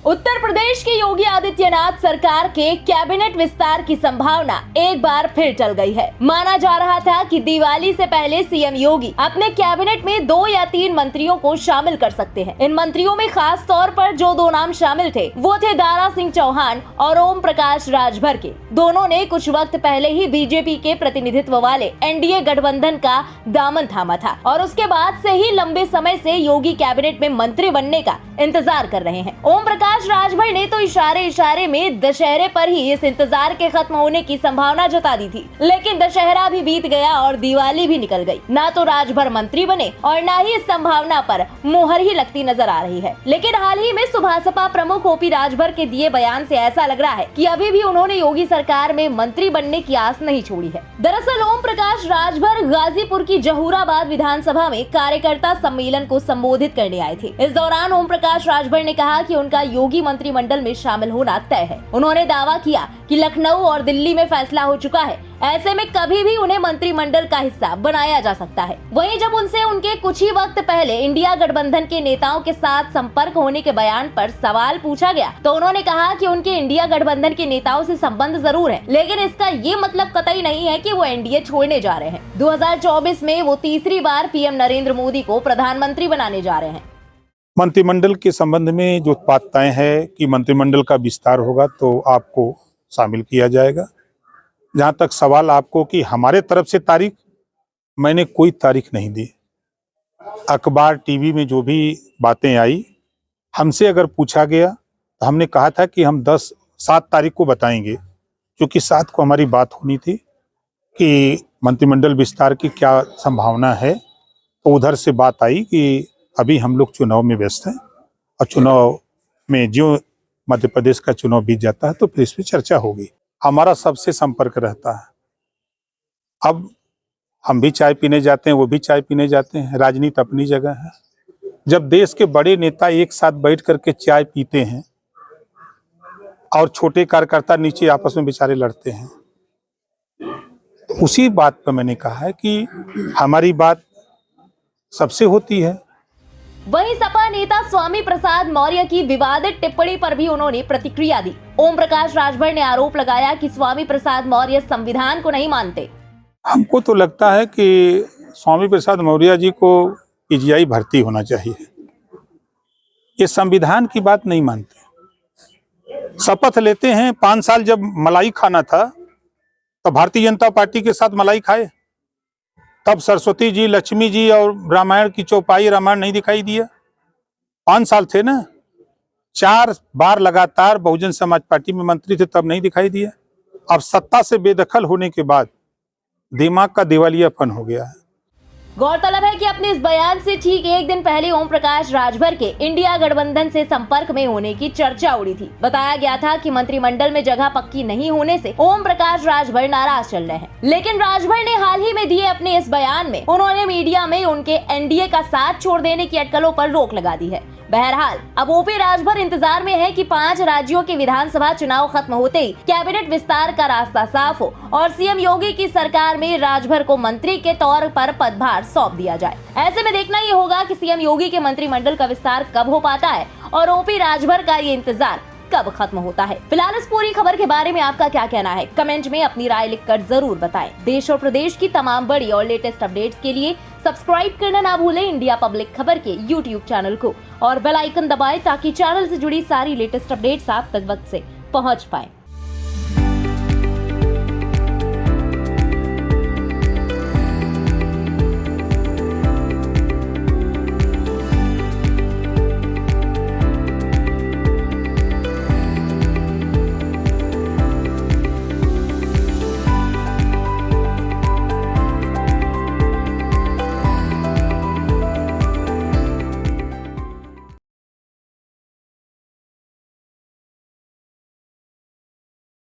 उत्तर प्रदेश की योगी आदित्यनाथ सरकार के कैबिनेट विस्तार की संभावना एक बार फिर टल गई है। माना जा रहा था कि दिवाली से पहले सीएम योगी अपने कैबिनेट में 2 या 3 मंत्रियों को शामिल कर सकते हैं। इन मंत्रियों में खास तौर पर जो 2 नाम शामिल थे वो थे दारा सिंह चौहान और ओम प्रकाश राजभर के। दोनों ने कुछ वक्त पहले ही बीजेपी के प्रतिनिधित्व वाले एनडीए गठबंधन का दामन थामा था और उसके बाद से ही लंबे समय से योगी कैबिनेट में मंत्री बनने का इंतजार कर रहे हैं। ओम प्रकाश राजभर ने तो इशारे में दशहरे पर ही इस इंतजार के खत्म होने की संभावना जता दी थी, लेकिन दशहरा भी बीत गया और दिवाली भी निकल गई। ना तो राजभर मंत्री बने और ना ही इस संभावना पर मुहर ही लगती नजर आ रही है। लेकिन हाल ही में सुभासपा प्रमुख ओपी राजभर के दिए बयान से ऐसा लग रहा है कि अभी भी उन्होंने योगी सरकार में मंत्री बनने की आस नहीं छोड़ी है। दरअसल ओम प्रकाश राजभर गाजीपुर की जहूराबाद विधानसभा में कार्यकर्ता सम्मेलन को संबोधित करने आए थे। इस दौरान ओम प्रकाश राजभर ने कहा कि उनका योगी मंत्रिमंडल में शामिल होना तय है। उन्होंने दावा किया कि लखनऊ और दिल्ली में फैसला हो चुका है, ऐसे में कभी भी उन्हें मंत्रिमंडल का हिस्सा बनाया जा सकता है। वहीं जब उनसे उनके कुछ ही वक्त पहले इंडिया गठबंधन के नेताओं के साथ संपर्क होने के बयान पर सवाल पूछा गया तो उन्होंने कहा कि उनके इंडिया गठबंधन के नेताओं से संबंध जरूर है, लेकिन इसका ये मतलब कतई नहीं है कि वो एनडीए छोड़ने जा रहे हैं। 2024 में वो तीसरी बार पीएम नरेंद्र मोदी को प्रधानमंत्री बनाने जा रहे हैं। मंत्रिमंडल के संबंध में जो बात तय है कि मंत्रिमंडल का विस्तार होगा तो आपको शामिल किया जाएगा। जहां तक सवाल आपको कि हमारे तरफ से तारीख, मैंने कोई तारीख नहीं दी। अखबार टीवी में जो भी बातें आई, हमसे अगर पूछा गया तो हमने कहा था कि हम 7 तारीख को बताएंगे, क्योंकि 7 को हमारी बात होनी थी कि मंत्रिमंडल विस्तार की क्या संभावना है। तो उधर से बात आई कि अभी हम लोग चुनाव में व्यस्त हैं और चुनाव में जो मध्य प्रदेश का चुनाव बीत जाता है तो फिर इस पर चर्चा होगी। हमारा सबसे संपर्क रहता है। अब हम भी चाय पीने जाते हैं, वो भी चाय पीने जाते हैं। राजनीति अपनी जगह है। जब देश के बड़े नेता एक साथ बैठ करके चाय पीते हैं और छोटे कार्यकर्ता नीचे आपस में बेचारे लड़ते हैं, तो उसी बात पर मैंने कहा है कि हमारी बात सबसे होती है। वहीं सपा नेता स्वामी प्रसाद मौर्य की विवादित टिप्पणी पर भी उन्होंने प्रतिक्रिया दी। ओम प्रकाश राजभर ने आरोप लगाया कि स्वामी प्रसाद मौर्य संविधान को नहीं मानते। हमको तो लगता है कि स्वामी प्रसाद मौर्य जी को पीजीआई भर्ती होना चाहिए। ये संविधान की बात नहीं मानते। शपथ लेते हैं 5 साल जब मलाई खाना था तो भारतीय जनता पार्टी के साथ मलाई खाए, तब सरस्वती जी, लक्ष्मी जी और रामायण की चौपाई रामायण नहीं दिखाई दिया। 5 साल थे ना। 4 बार लगातार बहुजन समाज पार्टी में मंत्री थे, तब नहीं दिखाई दिया। अब सत्ता से बेदखल होने के बाद दिमाग का दिवालियापन हो गया है। गौरतलब है कि अपने इस बयान से ठीक एक दिन पहले ओम प्रकाश राजभर के इंडिया गठबंधन से संपर्क में होने की चर्चा उड़ी थी। बताया गया था कि मंत्रिमंडल में जगह पक्की नहीं होने से ओम प्रकाश राजभर नाराज चल रहे हैं। लेकिन राजभर ने हाल ही में दिए अपने इस बयान में उन्होंने मीडिया में उनके एनडीए का साथ छोड़ देने की अटकलों पर रोक लगा दी है। बहरहाल अब ओपी राजभर इंतजार में है कि 5 राज्यों के विधानसभा चुनाव खत्म होते ही कैबिनेट विस्तार का रास्ता साफ हो और सीएम योगी की सरकार में राजभर को मंत्री के तौर पर पदभार सौंप दिया जाए। ऐसे में देखना ये होगा कि सीएम योगी के मंत्रिमंडल का विस्तार कब हो पाता है और ओपी राजभर का ये इंतजार कब खत्म होता है। फिलहाल इस पूरी खबर के बारे में आपका क्या कहना है, कमेंट में अपनी राय लिखकर जरूर बताएं। देश और प्रदेश की तमाम बड़ी और लेटेस्ट अपडेट्स के लिए सब्सक्राइब करना ना भूलें इंडिया पब्लिक खबर के यूट्यूब चैनल को और बेल आइकन दबाएं ताकि चैनल से जुड़ी सारी लेटेस्ट अपडेट्स आप तक वक्त से पहुंच पाएं।